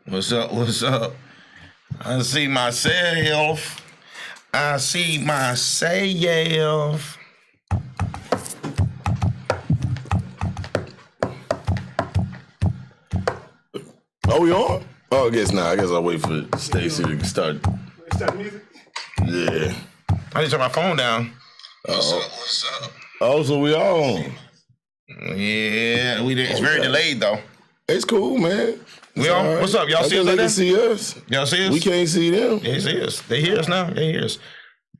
What's up? What's up? I see myself. I see myself. Oh, we on? Oh, I guess not. I guess I'll wait for Stacy to start. Start music? Yeah. I need to turn my phone down. What's up? Oh, so we on. Yeah, we did. It's very delayed though. It's cool, man. We on? Right. What's up? Y'all see us? They can see us. Y'all see us? We can't see them. They see us. They hear us now. They hear us.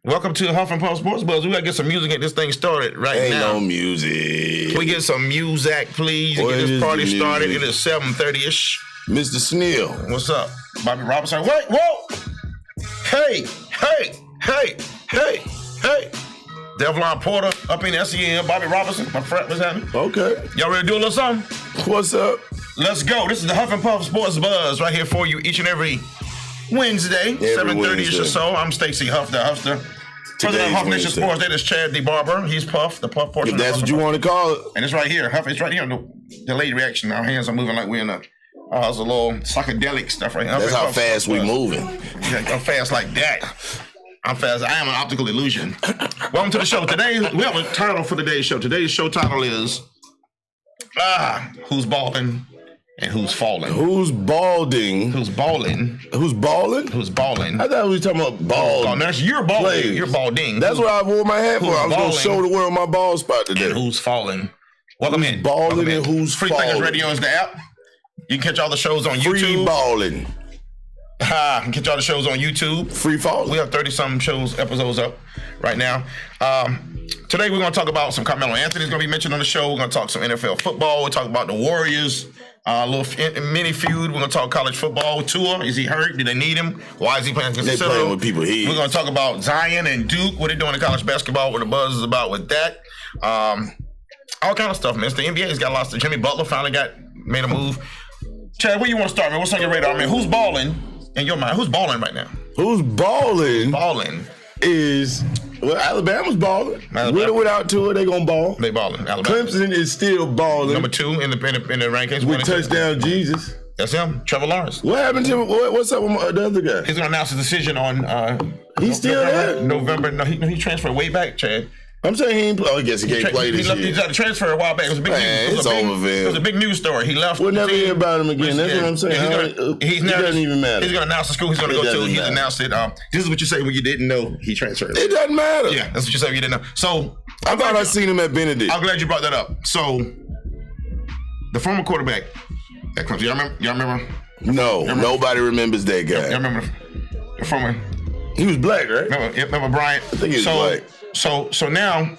Welcome to Hough and Puff Sports Buzz. We gotta get some music and get this thing started right Ain't now. no music. Can we get some music, please, and What get is this the party started? music? It is 7:30ish. Mr. Sneal. What's up? Bobby Robinson. Wait, whoa! Hey, hey, hey, hey, hey. Devlon Porter up in SEM. Bobby Robinson, my friend, what's happening? Okay. Y'all ready to do a little something? What's up? Let's go. This is the Hough and Puff Sports Buzz right here for you each and every Wednesday, 7:30ish or so. I'm Stacy Hough, the Huffster. President of Hough Nation Sports. That is Chad the Barber. He's Puff, the Puff portion. If that's what you want to call it. And it's right here. Huff, it's right here. The delayed reaction. Our hands are moving like we're in a it's a little psychedelic stuff right here. That's how fast we moving. Yeah, I'm fast like that. I'm fast. I am an optical illusion. Welcome to the show. Today, we have a title for today's show. Today's show title is Who's Balling and Who's Falling? Who's balding? Who's balling? Who's balling? Who's balling? I thought we were talking about bald. Oh, that's you're balding. players. You're balding. That's what I wore my hat for. who's I was going to show the world my bald spot today. And who's falling? Welcome Who's in. balling Welcome in. and who's Free Thinkers falling? Radio is the app. You can catch all the shows on Free YouTube. balling. You can catch all the shows on YouTube. Free falling. We have 30-something episodes up right now. Today we're going to talk about some Carmelo Anthony's going to be mentioned on the show. We're going to talk some NFL football. We'll talk about the Warriors. A little mini feud. We're going to talk college football. Tua, is he hurt? Do they need him? Why is he playing against the They playing with people here. We're going to talk about Zion and Duke, what they're doing in college basketball, what the buzz is about with that. All kind of stuff, man. The NBA's got lots of. Jimmy Butler finally made a move. Chad, where you want to start, man? What's on your radar, man? Who's balling in your mind? Who's balling right now? Who's balling? Balling. Is Alabama's balling. Alabama. With or without Tua, they gonna ball. They balling. Alabama. Clemson is still balling. Number 2 in the rankings. with touchdown Jesus. That's him, Trevor Lawrence. What happened to him? What's up with the other guy? He's gonna announce his decision on. He's still there. November. No, he transferred way back, Chad. I'm saying he ain't play. I guess he can't play this He year. got a transfer a while back. It was a big Man, news. it's over, It was a big news story. He left. We'll never the team. hear about him again. That's what I'm saying. It doesn't even matter. He's gonna announce the school he's gonna It go to. doesn't He's matter. announced it. This is what you say when you didn't know he transferred. It doesn't matter. Yeah, that's what you said when you didn't know. So I thought I seen him at Benedict. I'm glad you brought that up. So the former quarterback that comes. Y'all remember? No, nobody remembers that guy. Y'all remember the former? He was black, right? Remember Bryant? I think he was black. So now,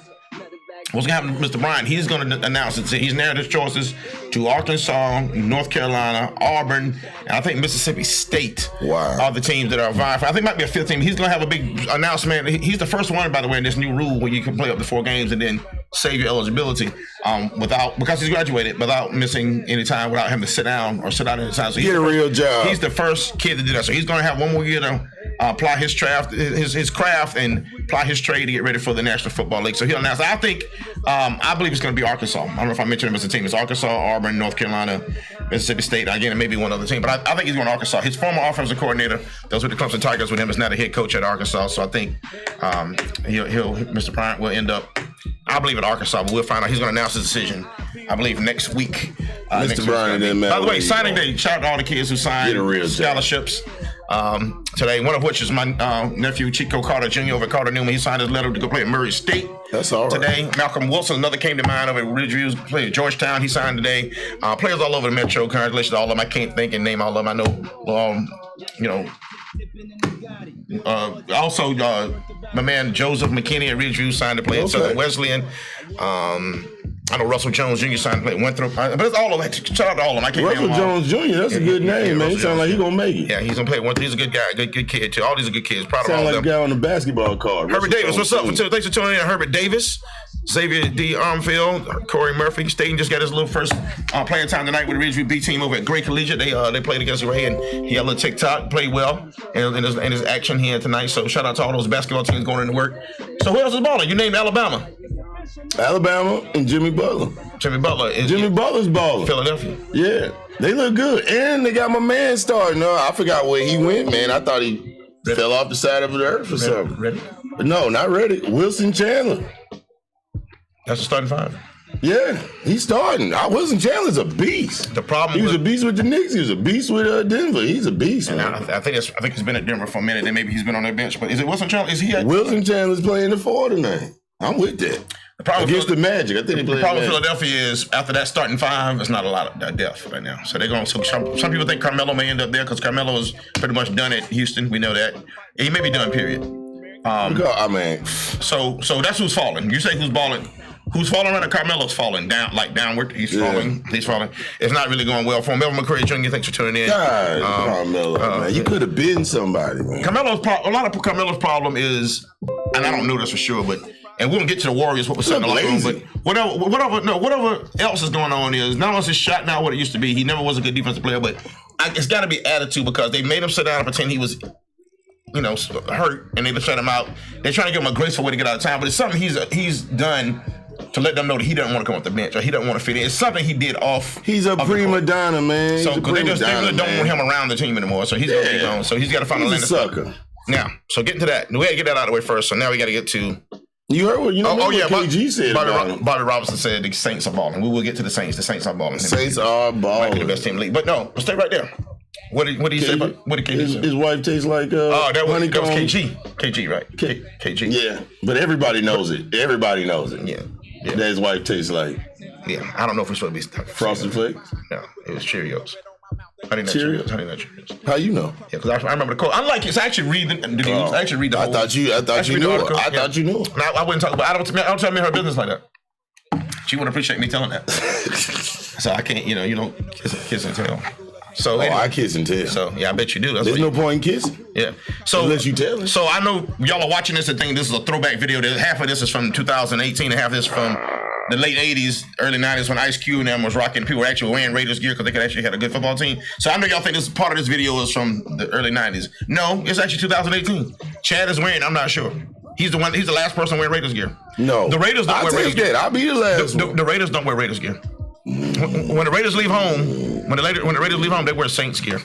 what's going to happen to Mr. Bryant? He's going to announce it. He's narrowed his choices to Arkansas, North Carolina, Auburn, and I think Mississippi State. Wow. Are the teams that are vying for. I think it might be a 5th team. He's going to have a big announcement. He's the first one, by the way, in this new rule where you can play up to 4 games and then save your eligibility because he's graduated without missing any time, without having to sit down or sit out any time. So Get a real job. He's the first kid to do that. So he's going to have 1 more year to apply his craft and apply his trade to get ready for the National Football League. So he'll announce. I believe it's going to be Arkansas. I don't know if I mentioned him as a team. It's Arkansas, Auburn, North Carolina, Mississippi State. Again, it may be one other team, but I think he's going to Arkansas. His former offensive coordinator, that was with the Clemson Tigers with him, is now the head coach at Arkansas. So I think Mr. Bryant will end up, I believe, at Arkansas, but we'll find out. He's going to announce his decision, I believe, next week. Mr. Bryant didn't matter. By the way, signing day. Shout out to all the kids who signed Get a real job. scholarships. Today, one of which is my nephew Chico Carter Jr. over at Carter Newman. He signed his letter to go play at Murray State. That's all right. Today, Malcolm Wilson, another came to mind over at Ridgeview, played at Georgetown. He signed today. Players all over the Metro. Congratulations to all of them. I can't think and name all of them. I know, also, my man Joseph McKinney at Ridgeview signed to play at Southern Wesleyan. I know Russell Jones Jr. signed to play Winthrop. But it's all of them. Shout out to all of them. I can't Russell name them all. Jones Jr., that's a good name, man. He sounds like he's going to make it. Yeah, he's going to play Winthrop. He's a good guy. Good kid, too. All these are good kids. Proud of all Sound of like them. a guy on the basketball card. Herbert Davis, what's up? Jr. Thanks for tuning in. Herbert Davis, Xavier D. Armfield, Corey Murphy. Staten just got his little first playing time tonight with the Ridgeview B team over at Gray Collegiate. They played against Ray, and he had a little TikTok, played well in his action here tonight. So shout out to all those basketball teams going into work. So who else is balling? You named Alabama. Alabama and Jimmy Butler. Jimmy Butler is Jimmy Butler's balling. Philadelphia. Yeah, they look good, and they got my man starting. No, I forgot where he went, man. I thought he fell off the side of the earth or something. Ready? No, not ready. Wilson Chandler. That's the starting five. Yeah, he's starting. Wilson Chandler's a beast. The problem he was a beast with the Knicks. He was a beast with Denver. He's a beast, man. I think he's been at Denver for a minute. Then maybe he's been on their bench. But is it Wilson Chandler? Is he? Wilson Chandler's playing the 4 tonight. I'm with that. The problem against the Magic, I think the problem with Philadelphia is after that starting five, it's not a lot of depth right now. So they're going. So some people think Carmelo may end up there because Carmelo is pretty much done at Houston. We know that he may be done. Period. So that's who's falling. You say who's balling. Who's falling right now? Carmelo's falling downward. He's falling. He's falling. It's not really going well for him. Melvin McCray Jr., thanks for tuning in. God, Carmelo, man. You could have been somebody, man. A lot of Carmelo's problem is, and I don't know this for sure, and we don't get to the Warriors, what was said in the locker room, but whatever else is going on is, not only is his shot not what it used to be, he never was a good defensive player, but it's got to be attitude because they made him sit down and pretend he was hurt, and they shut him out. They're trying to give him a graceful way to get out of time, but it's something he's done to let them know that he doesn't want to come off the bench or he doesn't want to fit in. It's something he did off. He's a prima donna, man. So because they really don't want him around the team anymore. So he's gonna be gone. So he's got to find a sucker. Now, so getting to that, we got to get that out of the way first. So now we got to get to. You heard what KG said. Bobby Robinson said the Saints are balling. We will get to the Saints. The Saints are balling. Saints are balling. Might be the best team in the league, but no, stay right there. What did he say about what did KG say? His wife tastes like that was KG. KG, right? KG. Yeah, but everybody knows it. Everybody knows it. Yeah. That his wife tastes like. Yeah, I don't know if it's supposed to be Frosted Flakes. No, it was Cheerios. I didn't know Cheerios. How you know? Yeah, because I remember the quote. Unlike it, I actually read the news. I actually read the whole. I thought you knew. I thought you knew. Now, I wouldn't talk about. I don't tell me her business like that. She would appreciate me telling that. So I can't. You don't kiss and tell. So anyway, I kiss and tell. So yeah, I bet you do. There's no point in kissing. Yeah. So unless you tell it. So I know y'all are watching this and think this is a throwback video. Half of this is from 2018 and half of this from the late 80s, early 90s when Ice Cube and them was rocking. People were actually wearing Raiders gear because they could actually had a good football team. So I know y'all think this part of this video is from the early 90s. No, it's actually 2018. Chad is wearing. I'm not sure. He's the one. He's the last person wearing Raiders gear. No, the Raiders don't wear Raiders gear. I'll be the last. The Raiders don't wear Raiders gear. When the Raiders leave home, when the Raiders leave home, they wear Saints gear.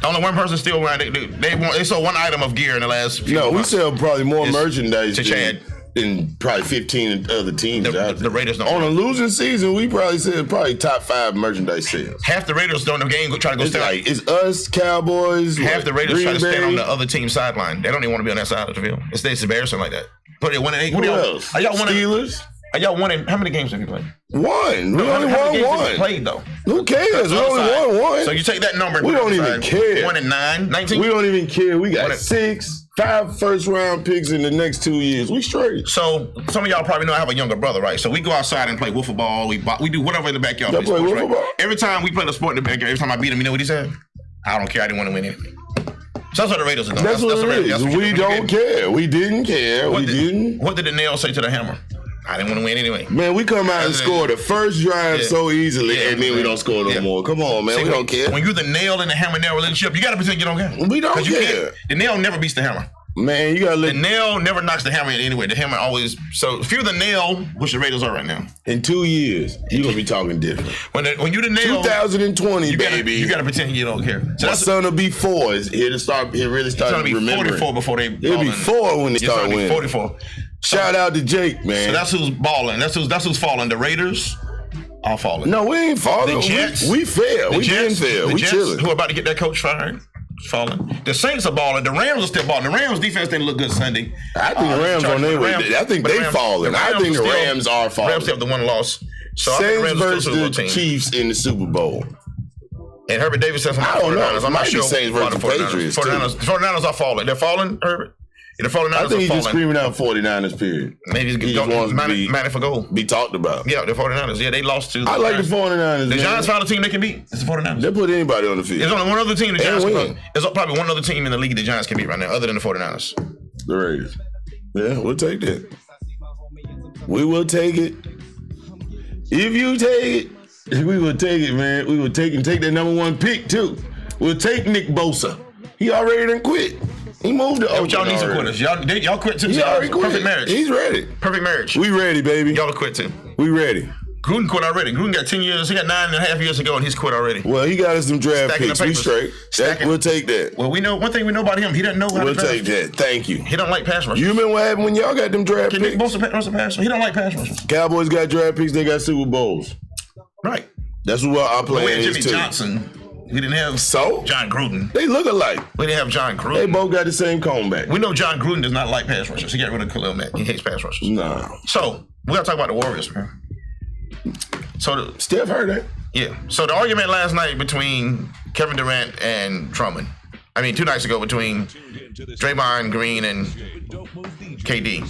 Only one person still wearing. They sold one item of gear in the last few months. We sell probably more merchandise to Chad than probably 15 other teams. The Raiders don't. On a losing season, we probably said top 5 merchandise sales. Half the Raiders don't in the game try to go stand. It's us, Cowboys. Half the Raiders try to stand on the other team's sideline. They don't even want to be on that side of the field. It's embarrassing like that. But what else? Are y'all Steelers? Are y'all winning? How many games have you played? One. We only won one. Played though. Who cares? We only won one. So you take that number. We don't even care. 1-9, 19. We don't even care. We got 5 first-round picks in the next 2 years. We straight. So some of y'all probably know I have a younger brother, right? So we go outside and play wiffle ball. We do whatever in the backyard. Play wiffle ball. Every time we play the sport in the backyard, every time I beat him, you know what he said? I don't care. I didn't want to win anything. So that's what the Raiders are doing. That's what it is. We don't care. We didn't care. What did the nail say to the hammer? I didn't want to win anyway. Man, we come out and score the first drive so easily, and then we don't score no more. Come on, man. We don't care. When you're the nail and the hammer nail relationship, you got to pretend you don't care. We don't care. The nail never beats the hammer. Man, you got to The nail never knocks the hammer in anyway. The hammer always. So if you're the nail, which the Raiders are right now. In 2 years, you're going to be talking different. When you're the nail. 2020, baby. You got to pretend you don't care. So my son will be 4. He'll really start remembering. He'll be 44 before they He'll be 4 when they start winning. 44. Shout out to Jake, man. So that's who's balling. That's who's falling. The Raiders are falling. No, we ain't falling. The Jets. We fail. We didn't fail. We chilling. Who are about to get that coach fired? Falling. The Saints are balling. The Rams are still balling. The Rams defense didn't look good Sunday. I think the Rams on their way. I think they falling. I think the Rams are falling. Rams have the one loss. So Saints versus the Chiefs in the Super Bowl. And Herbert Davis says, I don't know. I'm not sure. Saints versus Patriots. 49ers are falling. They're falling, Herbert. The 49ers I think he's just screaming out 49ers, period. Maybe he just wants to for goal. Be talked about. Yeah, the 49ers. Yeah, they lost to I like the 49ers. The Giants found a team they can beat. It's the 49ers. They put anybody on the field. There's only one other team the Giants can beat. There's probably one other team in the league the Giants can beat right now, other than the 49ers. The Raiders. Yeah, we'll take that. We will take it. If you take it, we will take it, man. We will take that number 1 pick, too. We'll take Nick Bosa. He already done quit. He moved to Oakland. Y'all need some quitters. Y'all quit too. He already quit. Perfect marriage. He's ready. Perfect marriage. We ready, baby. Y'all quit too. We ready. Gruden quit already. Gruden got 10 years. He got 9.5 years ago, and he's quit already. Well, he got us some draft picks. We straight. We'll take that. Well, we know one thing we know about him. He doesn't know how to We'll draft. take that. Thank you. He don't like pass rushers. You remember what happened when y'all got them draft picks? Most of pass. He don't like pass rushers. Cowboys got draft picks. They got Super Bowls. Right. That's what our plan is Jimmy too. Johnson. We didn't have John Gruden. They look alike. We didn't have John Gruden. They both got the same cone back. We know John Gruden does not like pass rushers. He got rid of Khalil Mack. He hates pass rushers. Nah. So we gotta talk about the Warriors, man. So Steph heard that. Yeah. So the argument last night between Kevin Durant and Drummond. I mean, 2 nights ago between Draymond Green and KD.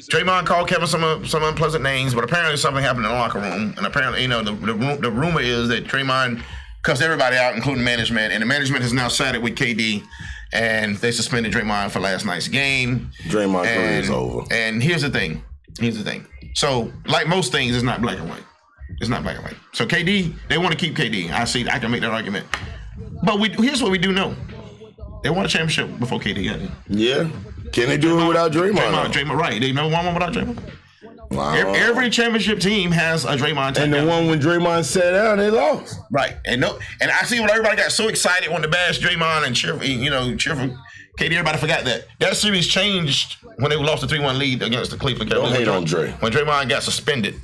Draymond called Kevin some unpleasant names, but apparently something happened in the locker room. And apparently, the rumor is that Draymond cussed everybody out, including management. And the management has now sided with KD, and they suspended Draymond for last night's game. Draymond career is over. And here's the thing. So, like most things, it's not black and white. It's not black and white. So KD, they want to keep KD. I can make that argument. But here's what we do know. They won a championship before KD got it. Yeah. Can they do it without Draymond? Draymond, right. They never won one without Draymond. Wow. Every championship team has a Draymond type. And the one when Draymond sat down, they lost. Right. And I see when everybody got so excited when the bash Draymond and cheer for KD. Everybody forgot that. That series changed when they lost the 3-1 lead against the Cleveland Cavaliers. Don't hate on Dre. When Draymond got suspended.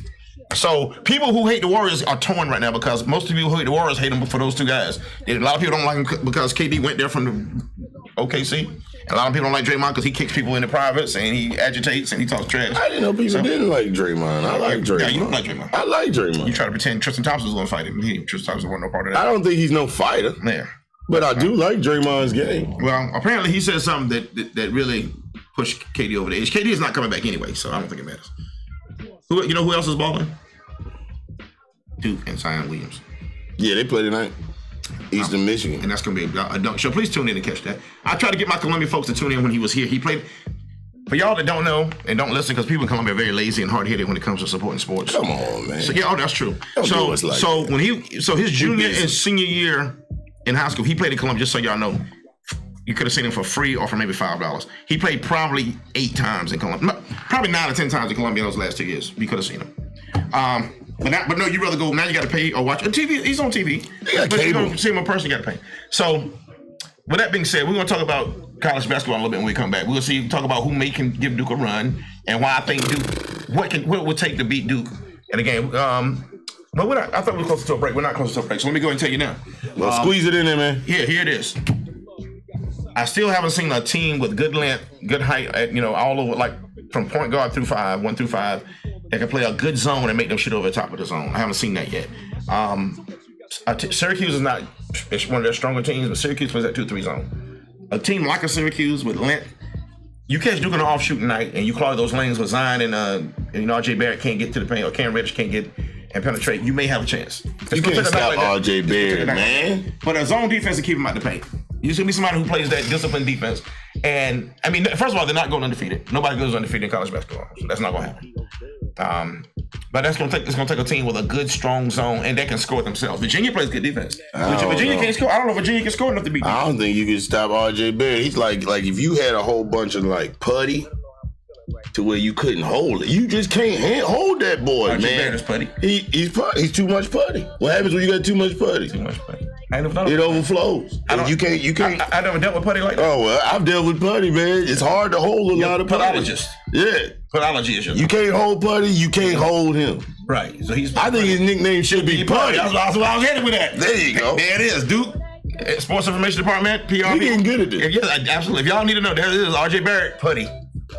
So people who hate the Warriors are torn right now because most of the people who hate the Warriors hate them for those 2 guys. A lot of people don't like him because KD went there from the OKC. And a lot of people don't like Draymond because he kicks people in the privates and he agitates and he talks trash. I didn't know people didn't like Draymond. I like Draymond. Yeah, you don't like Draymond. I like Draymond. You try to pretend Tristan Thompson was going to fight him. Tristan Thompson wasn't no part of that. I don't think he's no fighter. Yeah. But I do like Draymond's game. Well, apparently he said something that really pushed KD over the edge. KD is not coming back anyway, so I don't think it matters. You know who else is balling? Duke and Zion Williams. Yeah, they play tonight. Eastern Michigan. And that's going to be a dunk show. Please tune in to catch that. I tried to get my Columbia folks to tune in when he was here. He played. For y'all that don't know and don't listen, because people in Columbia are very lazy and hard-headed when it comes to supporting sports. Come on, man. So that's true. So his junior and senior year in high school, he played in Columbia. Just so y'all know, you could have seen him for free or for maybe $5. He played probably 8 times in Columbia, probably 9 or 10 times in Columbia in those last 2 years. You could have seen him. But no, you rather go now. You got to pay or watch on TV. He's on TV. But you don't see him in person. You got to pay. So, with that being said, we're going to talk about college basketball a little bit when we come back. We'll talk about who can give Duke a run and why I think Duke. What it would take to beat Duke. And again, but we're not. I thought we were closer to a break. We're not closer to a break. So let me go and tell you now. Well, squeeze it in there, man. Here it is. I still haven't seen a team with good length, good height, all over, like from point guard through 5, 1 through 5, that can play a good zone and make them shoot over the top of the zone. I haven't seen that yet. Syracuse is not one of their stronger teams, but Syracuse plays that 2-3 zone. A team like a Syracuse with length, you catch Duke on an off shooting night and you clog those lanes with Zion and RJ Barrett can't get to the paint or Cam Reddish can't get and penetrate, you may have a chance. You can't stop RJ Barrett, man. But a zone defense will keep him out the paint. You should be somebody who plays that disciplined defense. And, I mean, first of all, they're not going undefeated. Nobody goes undefeated in college basketball. So that's not going to happen. But it's going to take a team with a good, strong zone, and they can score themselves. Virginia plays good defense. Virginia can't score. I don't know if Virginia can score enough to beat them. I don't think you can stop RJ Barrett. He's like if you had a whole bunch of, putty to where you couldn't hold it. You just can't hold that boy, RJ man. Barrett's putty. He's too much putty. What happens when you got too much putty? Too much putty. It overflows. You can't. I never dealt with putty like that. Oh, well, I've dealt with putty, man. It's hard to hold a lot of putty. Puttologist. Yeah. Puttology is your You can't hold putty, you can't hold him. Right. So I think his nickname should be Putty. That's what I was headed with that. There you go. There it is, Duke. Sports Information Department, PR. We getting good at this. Yeah, absolutely. If y'all need to know, there it is, RJ Barrett, Putty.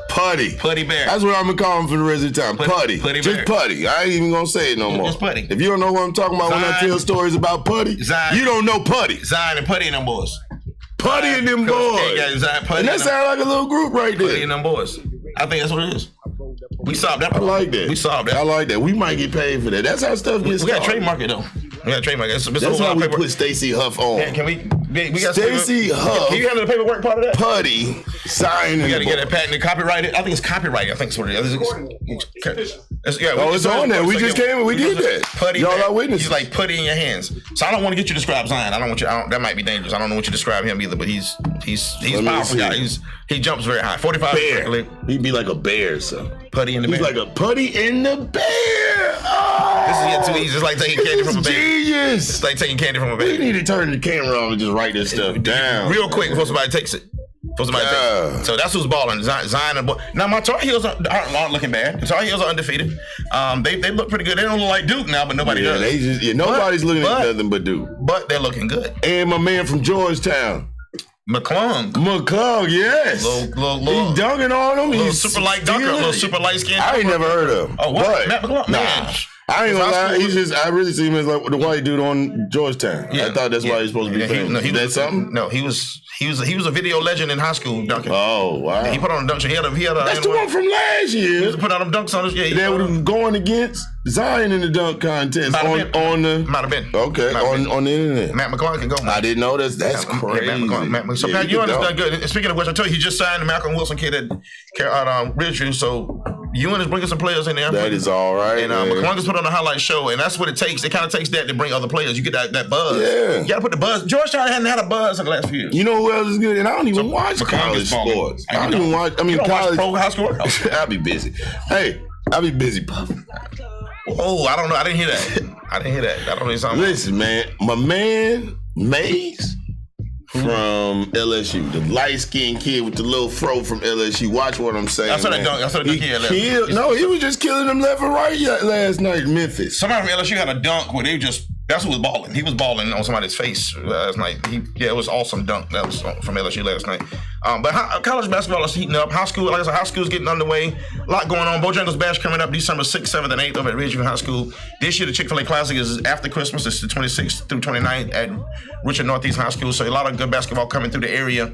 Putty Barrett. That's what I'm gonna call him for the rest of the time. Putty. Just Barrett. Putty. I ain't even gonna say it no more. Just Putty. If you don't know what I'm talking about when I tell stories about Putty, Zion. you don't know Putty. Zion and Putty and them boys. Putty and them boys. And that sounds like a little group right there. Putty and them boys. I think that's what it is. We solved that problem. I like that. We solved that. I like that. We might get paid for that. That's how stuff gets We got to trademark it, though. We got to trademark it. That's how we put Stacey Huff on. Yeah, can we got Stacey Huff. Can you handle the paperwork part of that? Putty. Sign. We got to get that patent copyrighted. I think it's copyrighted. I think it's what it is. It's on there. We just came and we did that. Putty. Y'all are witnesses. He's like putty in your hands. So I don't want to get you to describe Zion. I don't want you. That might be dangerous. I don't know what you describe him either. But he's He's Let me powerful see. guy. He jumps very high. 45. Bear. He'd be like a bear, so. Putty in the He's bear. like a putty in the bear. Oh, This is getting too easy. It's like taking candy from a baby. Genius. It's like taking candy from a We baby. need to turn the camera on and just write this stuff down. Real quick before somebody takes it. So that's who's balling. Zion and now my Tar Heels aren't looking bad. The Tar Heels are undefeated. They look pretty good. They don't look like Duke now, but nobody does. They just nobody's looking at nothing but Duke. But they're looking good. And my man from Georgetown, McClung, yes. Little, He's dunking on him. Little He's super light dunker, little super light skin. I ain't never heard of him. Oh, what? But, Matt McClung? Man. I ain't gonna lie. High school- I really see him as like the white dude on Georgetown. I thought that's why he's supposed to be famous. Is that something? No, he was a video legend in high school dunking. Oh wow. He put on a dunk. He had a. That's the one from last He year. used to put on them dunks on his. Yeah, That was going against Zion in the dunk contest Might have on the. might have been. Okay, Might have been. on the internet. Matt McClung can go. I didn't know that's crazy. Matt McClung. So Yeah, Pat he Ewan can has dunk. done good. And speaking of which, I told you he just signed the Malcolm Wilson kid at Ridgeview. So Ewan is bringing some players in there. That is all right. And McClung has put on a highlight show, and that's what it takes. It kind of takes that to bring other players. You get that buzz. Yeah. You got to put the buzz. Georgetown hadn't had a buzz in the last few years. You know who else is good? And I don't even watch McClung college is balling. sports. I don't even watch. I mean, You don't watch college. pro high school? I'll be busy. Hey, I'll be busy puffing. Oh, I don't know. I didn't hear that. I don't know something. Listen, man, my man Mays from LSU, the light skinned kid with the little fro from LSU. Watch what I'm saying. I saw that man. dunk. I saw that dunk He he had left. killed. No, he was just killing them left and right last night in Memphis. Somebody from LSU had a dunk where they just. That's who was balling. He was balling on somebody's face last night. It was awesome dunk. That was from LSU last night. But college basketball is heating up. High school, like I said, high school is getting underway. A lot going on. Bojangles Bash coming up December 6th, 7th, and 8th over at Ridgeview High School. This year, the Chick-fil-A Classic is after Christmas. It's the 26th through 29th at Richard Northeast High School. So a lot of good basketball coming through the area.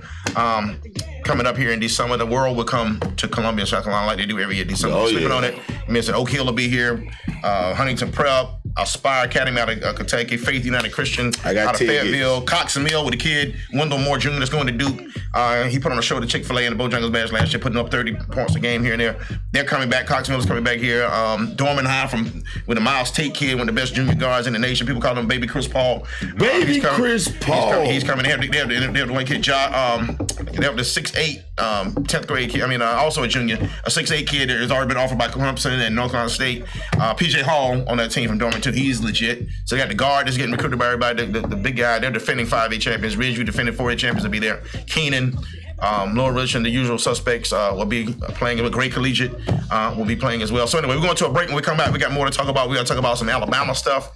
Coming up here in December, the world will come to Columbia, South Carolina, like they do every year. December. Sleeping on it. Mention Oak Hill will be here. Huntington Prep, Aspire Academy out of Kentucky, Faith United Christian I got out of tickets. Fayetteville, Cox and Mill with a kid, Wendell Moore Jr. that's going to Duke. He put on a show at the Chick-fil-A and the Bojangles Bash last year, putting up 30 points a game here and there. They're coming back. Cox Mill is coming back here. Dorman High with the Miles Tate kid, one of the best junior guards in the nation. People call him Baby Chris Paul. Baby Chris Paul. He's coming. They have the one kid, they have the 6'8", 10th grade kid. Also a junior, a 6'8" kid that has already been offered by Clemson and North Carolina State. PJ Hall on that team from Dorman too. He's legit. So they got the guard that's getting recruited by everybody. The big guy. They're defending 5A champions. Ridgeview defending 4A champions will be there. Keenan, Laura Rich, and the usual suspects will be playing. With Great Collegiate will be playing as well. So anyway, we're going to a break. When we come back, we got more to talk about. We got to talk about some Alabama stuff.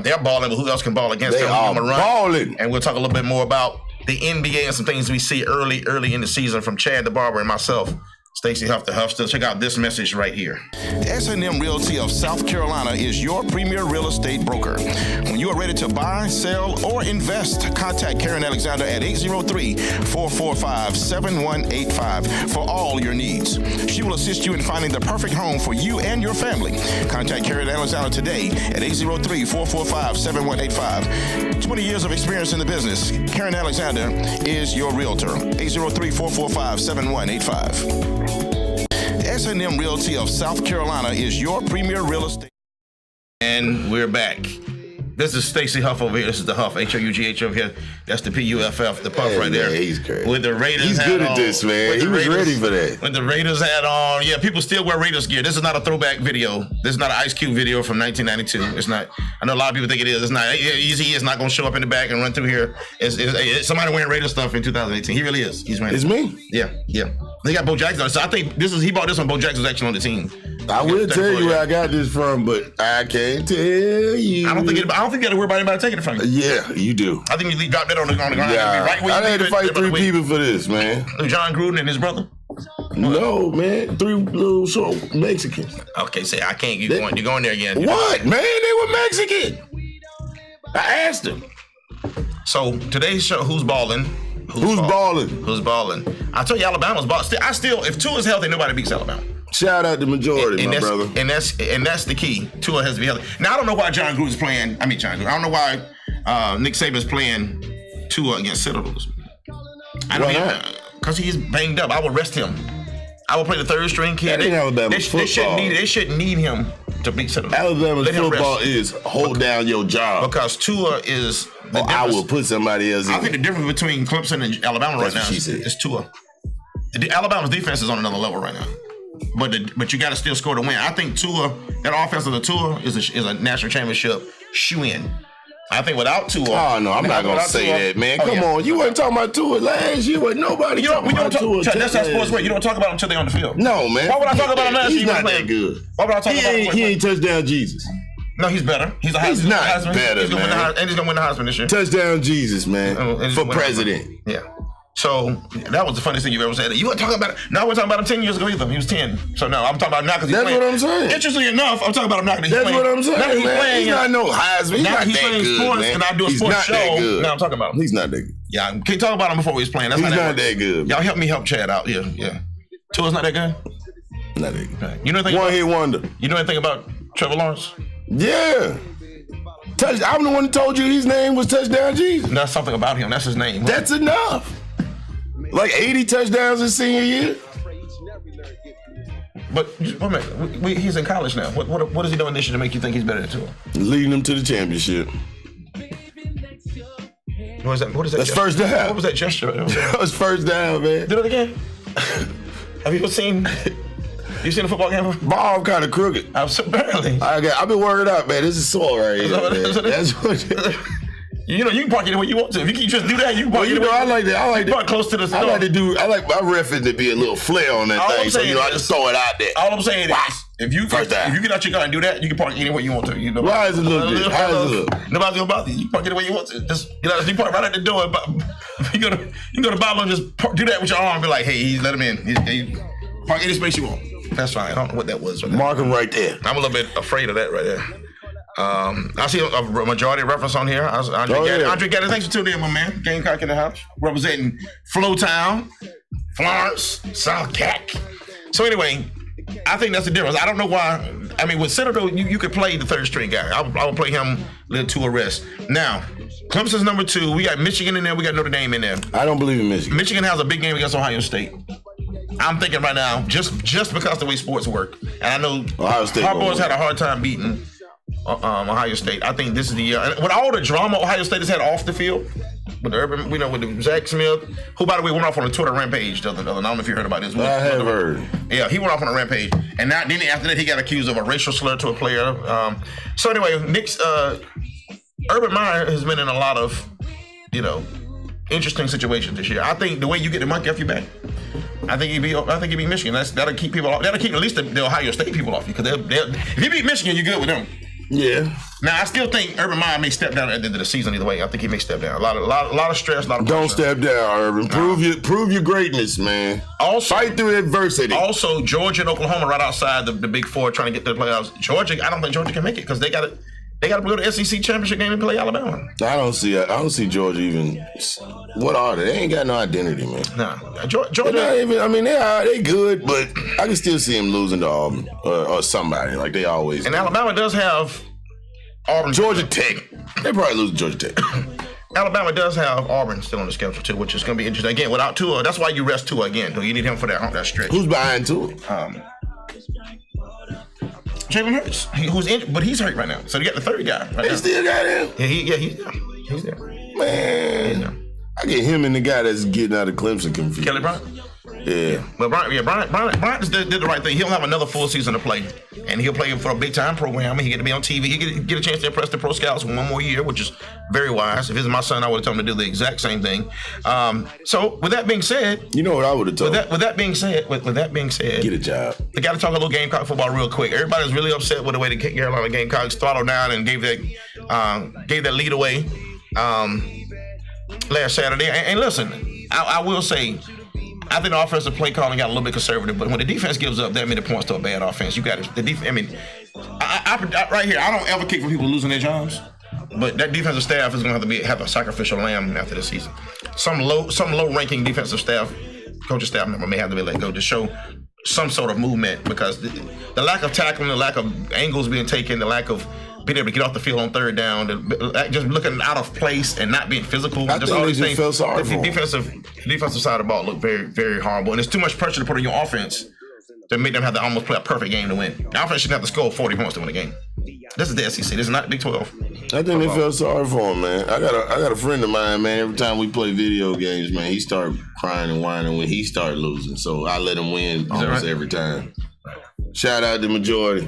They're balling, but who else can ball against They them? are We'll run. balling. And we'll talk a little bit more about the NBA and some things we see early in the season from Chad the Barber and myself, Stacey Huff the Huffster. Check out this message right here. S&M Realty of South Carolina is your premier real estate broker. When you are ready to buy, sell, or invest, contact Karen Alexander at 803-445-7185 for all your needs. She will assist you in finding the perfect home for you and your family. Contact Karen Alexander today at 803-445-7185. 20 years of experience in the business. Karen Alexander is your realtor. 803-445-7185. S&M Realty of South Carolina is your premier real estate. And we're back. This is Stacey Huff over here. This is the Huff, H-O-U-G-H over here. That's the P-U-F-F, the Puff right there. Man, he's crazy. With the Raiders He's hat good at on. this, man. With He the was ready for that. With the Raiders hat on. Yeah, people still wear Raiders gear. This is not a throwback video. This is not an Ice Cube video from 1992. It's not. I know a lot of people think it is. It's not. Easy is not going to show up in the back and run through here. It's somebody wearing Raiders stuff in 2018. He really is. He's wearing It's me. Yeah. They got Bo Jackson on it. So I think he bought this when Bo Jackson was actually on the team. I will tell you where I got this from, but I can't tell you. I don't think you got to worry about anybody taking it from you. Yeah, you do. I think you drop that on the ground. Yeah, Right where I you had to leave fight it, 3 people for this, man. John Gruden and his brother. No, man, 3 little short Mexicans. Okay, say I can't. You're going there again. What, man? They were Mexican. I asked them. So today's show, who's balling? Who's balling? Who's balling? I told you Alabama's balling. If Tua's healthy, nobody beats Alabama. Shout out to majority, And my that's, brother. And that's the key. Tua has to be healthy. Now I don't know why John Gruden's playing. I don't know why Nick Saban's playing Tua against Citadels. Why not? Because he's banged up. I would rest him. I would play the third string kid. That ain't Alabama's football. They shouldn't need him to beat Citadel. Alabama's Let him football rest. is hold down your job. Because Tua is I will put somebody else in. I think the difference between Clemson and Alabama right now That's what she said. is Tua. Alabama's defense is on another level right now. But you got to still score to win. I think Tua, that offense of the Tua is a national championship shoe-in. I think without Tua. Oh no, I'm not gonna say that, man. Come on, you wasn't talking about Tua last year. Wasn't nobody talking about Tua. That's how sports work. You don't talk about him until they're on the field. No, man. Why would I talk about him last year? He's not that good. Why would I talk about him? He ain't touchdown Jesus. No, he's better. He's a Heisman. He's not Heisman. better, he's gonna man. and he's gonna win the Heisman this year. Touchdown Jesus, man, for president. Yeah. So that was the funniest thing you've ever said. You weren't talking about it. No, I wasn't talking about him 10 years ago either. He was 10. So no, I'm talking about now because he's playing. That's what I'm saying. Interestingly enough, I'm talking about him now because he's playing. That's what I'm saying, now he's man. playing. He's not no Heisman. He's now not he's that playing good, sports, man. and I do a sports show. Now I'm talking about him. He's not that good. Yeah, can't talk about him before he was playing. That's he's how that not works. that good. Y'all help me help Chad out. Yeah. Tua's not that good? Not that good. Right. You know anything One hit wonder. You know anything about Trevor Lawrence? Yeah. I'm the one who told you his name was Touchdown Jesus. That's something about him. That's his name. That's enough. Like 80 touchdowns his senior year. But wait a minute, he's in college now. What is he doing this year to make you think he's better than Tua? Leading them to the championship. What is that? That's gesture? first down. What was that gesture? That was first down, man. Do it again. Have you seen a football game? Ball kind of crooked. Apparently. I've been working out, man. This is sore right here. That's what. You can park it anywhere you want to. If you just do that, you can park it. I like that. I like park close to the store. I like my reference to be a little flair on that thing, so I just throw it out there. All I'm saying is, if you get out your car and do that, you can park anywhere you want to. You know. Why is it look good? How does it look? Nobody's gonna bother you. You park anywhere you want to. Just you park right at the door. You go to Bible and just do that with your arm. And be like, hey, let him in. He park any space you want. That's fine. I don't know what that was. Mark him right there. I'm a little bit afraid of that right there. I see a majority reference on here. Andre Gaddy, thanks for tuning in, my man. Gamecock in the house, representing Flowtown, Florence, South Cac. So anyway, I think that's the difference. I don't know why. I mean, with Citadel, you could play the third string guy. I would play him to a rest. Now, Clemson's number 2. We got Michigan in there. We got Notre Dame in there. I don't believe in Michigan. Michigan has a big game against Ohio State. I'm thinking right now, just because the way sports work, and I know Ohio State Harbaugh's had a hard time beating Ohio State. I think this is the year. With all the drama Ohio State has had off the field, with the Zach Smith, who by the way went off on a Twitter rampage the other night. I don't know if you heard about this. I have heard. Yeah, he went off on a rampage, and then after that he got accused of a racial slur to a player. So anyway, Urban Meyer has been in a lot of, interesting situations this year. I think the way you get the monkey off your back, I think you beat Michigan. That'll keep people off. That'll keep at least the Ohio State people off you, because if you beat Michigan, you're good with them. Yeah. Now I still think Urban Meyer may step down at the end of the season either way. I think he may step down. A lot of stress, a lot of pressure. Don't step down, Urban. Prove your greatness, man. Also, fight through adversity. Also, Georgia and Oklahoma right outside the Big Four trying to get to the playoffs. Georgia, I don't think Georgia can make it because they got to go to the SEC championship game and play Alabama. I don't see Georgia even. What are they? They ain't got no identity, man. Nah, Georgia. They good, but I can still see them losing to Auburn or somebody like they always. And do. Alabama does have Auburn. Georgia Tech. They probably lose to Georgia Tech. Alabama does have Auburn still on the schedule too, which is going to be interesting. Again, without Tua, that's why you rest Tua again. You need him for that stretch. Who's behind Tua? Jalen Hurts, who's injured, but he's hurt right now. So you got the third guy. Right they still got him. Yeah, he's there. Man, I get him and the guy that's getting out of Clemson confused. Kelly Bryant. Yeah. Well, Bryant just did the right thing. He'll have another full season to play, and he'll play for a big time program. He get to be on TV. He get a chance to impress the pro scouts one more year, which is very wise. If it was my son, I would have told him to do the exact same thing. So with that being said, you know what I would have told. With that being said, get a job. They got to talk a little Gamecock football real quick. Everybody's really upset with the way the Carolina Gamecocks throttled down and gave that lead away last Saturday. And listen, I will say, I think the offensive play calling got a little bit conservative, but when the defense gives up that many points to a bad offense, you got the defense. I mean, I right here, I don't advocate for people losing their jobs, but that defensive staff is going to have a sacrificial lamb after the season. Some low-ranking defensive staff, coaching staff member may have to be let go to show some sort of movement, because the lack of tackling, the lack of angles being taken, the lack of being able to get off the field on third down, just looking out of place and not being physical. I think they just felt sorry for the defensive side of the ball looked very, very horrible. And it's too much pressure to put on your offense to make them have to almost play a perfect game to win. The offense shouldn't have to score 40 points to win a game. This is the SEC. This is not Big 12. I think they felt sorry for him, man. I got a friend of mine, man. Every time we play video games, man, he start crying and whining when he start losing. So I let him win almost every time. Shout out to majority.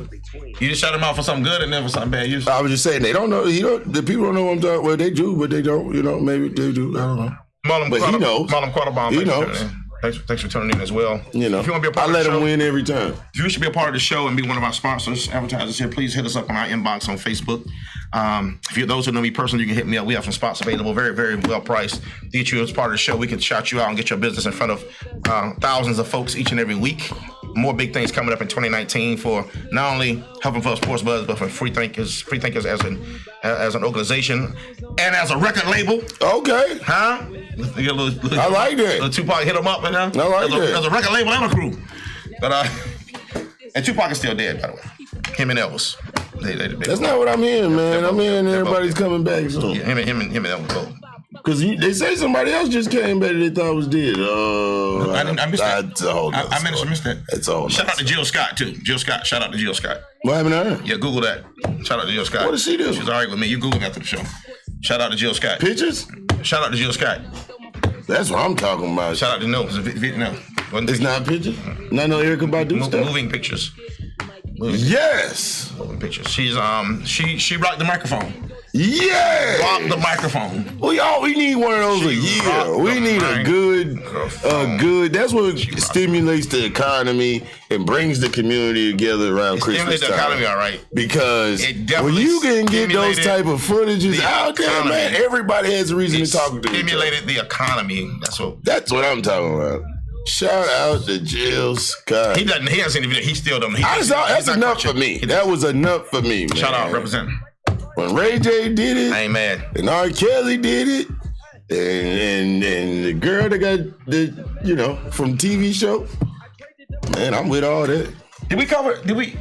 You just shout him out for something good and never something bad. I was just saying they don't know. The people don't know what I'm talking. Well, they do, but they don't. Maybe they do. I don't know. But he knows. Marlon Quarterbomb. He knows. Thanks for tuning in as well. If you want to be a part I let him win every time. If you should be a part of the show and be one of our sponsors, advertisers here, please hit us up on our inbox on Facebook. If you're those who know me personally, you can hit me up. We have some spots available, very, very well priced. Get you as part of the show. We can shout you out and get your business in front of thousands of folks each and every week. More big things coming up in 2019 for not only helping for Sports Buzz, but for Free Thinkers as an organization and as a record label. Okay. Huh? I like that. Tupac hit them up, man. I like that. There's a record label and a crew. But and Tupac is still dead, by the way. Him and Elvis. That's not what I'm hearing, man. I'm hearing everybody's coming back soon. Yeah, him and Elvis both. Because they say somebody else just came back that they thought was dead. I missed that. I managed to miss that. That's all. Shout out to Jill Scott, too. Jill Scott. Shout out to Jill Scott. What happened to her? Yeah, Google that. Shout out to Jill Scott. What did she do? She's all right with me. You Google after the show. Shout out to Jill Scott. Pictures? Shout out to Jill Scott. That's what I'm talking about. Shout out to no. It's not pictures? Not no Erykah Badu stuff? Moving pictures. Yes. Moving pictures. She's she rocked the microphone. Yeah. Rock the microphone. We need one of those a year. We need a good. That's what stimulates the economy and brings the community together around Christmas time. The economy, all right. Because when you can get those type of footages out there, man, everybody has a reason to talk to each other. Stimulated the economy. That's what I'm talking about. Shout out to Jill Scott. He hasn't seen the video. He still doesn't. That's enough for me. That was enough for me, man. Shout out, represent. When Ray J did it, I ain't mad. And R. Kelly did it, and the girl that got the from TV show, man, I'm with all that. Did we cover? Did we?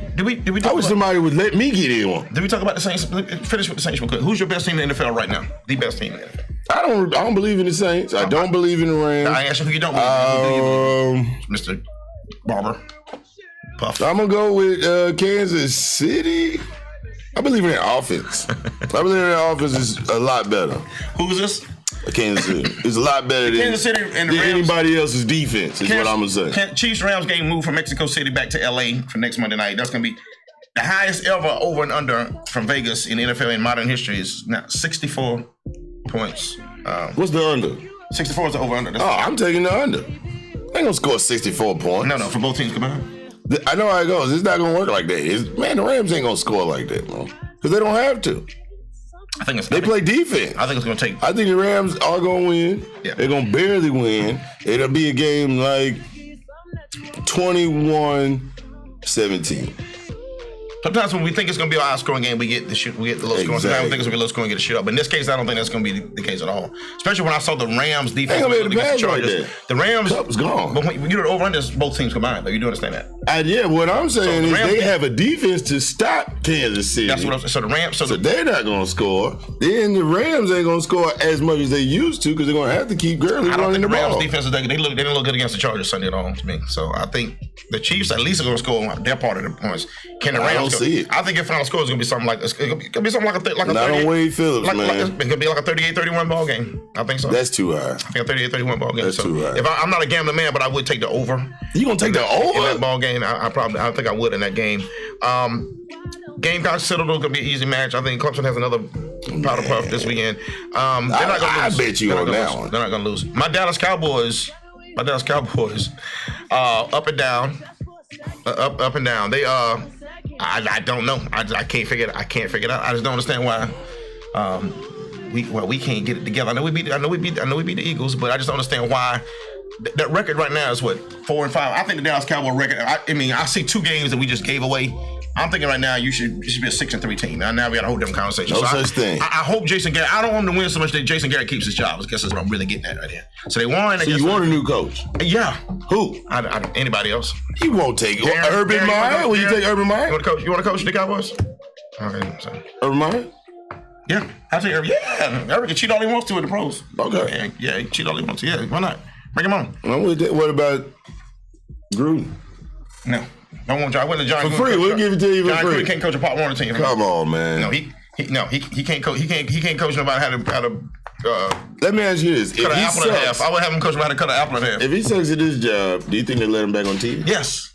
I wish somebody would let me get in one. Did we talk about the Saints? Finish with the Saints real quick. Who's your best team in the NFL right now? The best team in the NFL. I don't believe in the Saints. I don't believe in the Rams. I asked you who you don't believe in. Mr. Barber. Puff. I'm gonna go with Kansas City. I believe in their offense. I believe their offense is a lot better. Who's this? Kansas City. It's a lot better than Kansas City and the Rams. Anybody else's defense, is what I'm going to say. Chiefs-Rams game moved from Mexico City back to L.A. for next Monday night. That's going to be the highest ever over and under from Vegas in the NFL in modern history is now 64 points. What's the under? 64 is the over-under. I'm taking the under. They ain't going to score 64 points. No, for both teams combined. I know how it goes. It's not going to work like that. The Rams ain't going to score like that, man. Because they don't have to. They play defense. I think it's going to take. I think the Rams are going to win. Yeah. They're going to barely win. It'll be a game like 21-17. Sometimes when we think it's going to be a high-scoring game, we get the low scoring. Sometimes we think it's going to be a low scoring, get a shootout. But in this case, I don't think that's going to be the case at all. Especially when I saw the Rams defense against the Chargers. The Rams Cup was gone. But when you do the over-unders, both teams combined. Though you do understand that? Yeah. What I'm saying is they have a defense to stop Kansas City. That's what I'm saying. So the Rams. So they're not going to score. Then the Rams ain't going to score as much as they used to because they're going to have to keep Gurley running the ball. I don't think the Rams defense they didn't look good against the Chargers Sunday at all to me. So I think the Chiefs at least are going to score their part of the points. Can the Rams? I don't see it. I think if final score is going to be something like this. It's going to be something like a not on Wade Phillips, man. It's going to be like a 38-31 ball game. I think so. That's too high. I think a 38-31 ball game. That's too high. If I'm not a gambling man, but I would take the over. You going to take the over? In that ball game, I think I would in that game. Gamecock Citadel going to be an easy match. I think Clemson has another powder puff this weekend. They're not going to lose. I bet you on that one. They're not going to lose. My Dallas Cowboys, up and down. Up and down. They I don't know. I can't figure it. I can't figure it out. I just don't understand why we can't get it together. I know we beat the Eagles, but I just don't understand why. That record right now is what 4-5. I think the Dallas Cowboy record. I see 2 games that we just gave away. I'm thinking right now you should be a 6-3 team. Now we got a whole different conversation. No such thing. I hope Jason Garrett. I don't want him to win so much that Jason Garrett keeps his job. I guess that's what I'm really getting at right here. So they won. So you want a new coach? Yeah. Who? Anybody else? He won't take Urban Meyer. Will you take Urban Meyer? You want to coach the Cowboys? Okay. So. Urban Meyer? Yeah, I'll take Urban. Yeah, Urban can cheat all he wants to with the pros. Okay. Yeah, he cheat all he wants to. Yeah, why not? Bring him on. I'm with that. What about Gruden? No. I wouldn't John for free. We'll give it to you for John free. Gruden can't coach a Pop Warner team. Come on, man. No, he He can't coach. He can't coach nobody how to. Let me ask you this: cut an apple in half. I would have him coach him how to cut an apple in half. If he sucks at this job, do you think they let him back on TV? Yes.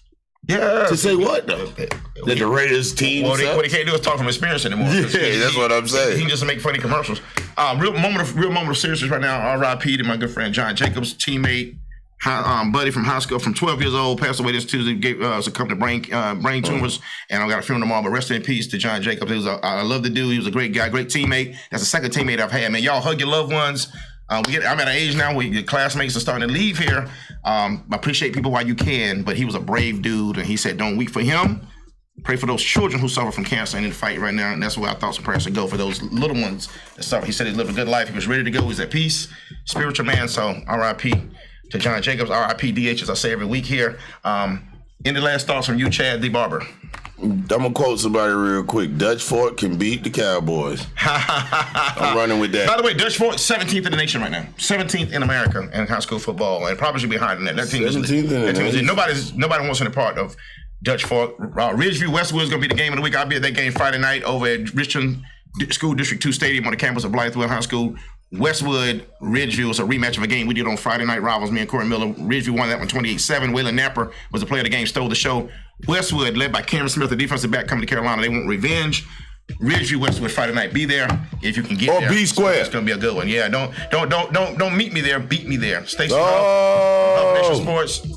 Yeah. To say what though? That the Raiders team. What he can't do is talk from experience anymore. Yeah, that's what I'm saying. He can just make funny commercials. Real moment of seriousness right now. R.I.P. to my good friend John Jacobs, teammate, buddy from high school, from 12 years old, passed away this Tuesday. Succumbed to brain tumors, and I got a funeral tomorrow. But rest in peace to John Jacobs. I love the dude. He was a great guy, great teammate. That's the second teammate I've had. Man, y'all hug your loved ones. I'm at an age now where your classmates are starting to leave here. I appreciate people while you can, but he was a brave dude, and he said, don't weep for him. Pray for those children who suffer from cancer and in the fight right now, and that's where I thought some prayers should go for those little ones that suffer. He said he lived a good life. He was ready to go. He's at peace, spiritual man. So R.I.P. to John Jacobs. R.I.P. DH, as I say every week here. Any last thoughts from you, Chad D. Barber? I'm gonna quote somebody real quick. Dutch Fort can beat the Cowboys. I'm running with that. By the way, Dutch Fort 17th in the nation right now. 17th in America in high school football, and probably should be higher than that. That team is nobody wants any part of Dutch Fort. Ridgeview Westwood is gonna be the game of the week. I'll be at that game Friday night over at Richmond School District 2 Stadium on the campus of Blythewood High School. Westwood, Ridgeview is a rematch of a game we did on Friday Night Rivals, me and Corey Miller. Ridgeview won that one 28-7. Waylon Napper was the player of the game, stole the show. Westwood, led by Cameron Smith, the defensive back coming to Carolina, they want revenge. Ridgeview, Westwood, Friday night. Be there if you can get there. Or B square. It's gonna be a good one. Yeah, don't meet me there. Beat me there. Stay strong. Love Nation Sports.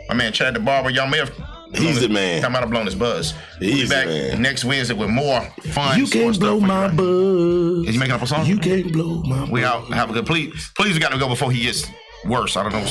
My man Chad the Barber. Y'all may have. He's the man. I might have blown his buzz. He's we'll be back the man. next Wednesday with more fun. You can't blow my buzz. Is he making up a song? You can't blow my buzz. We out. Have a good. Please, we got to go before he gets worse. I don't know.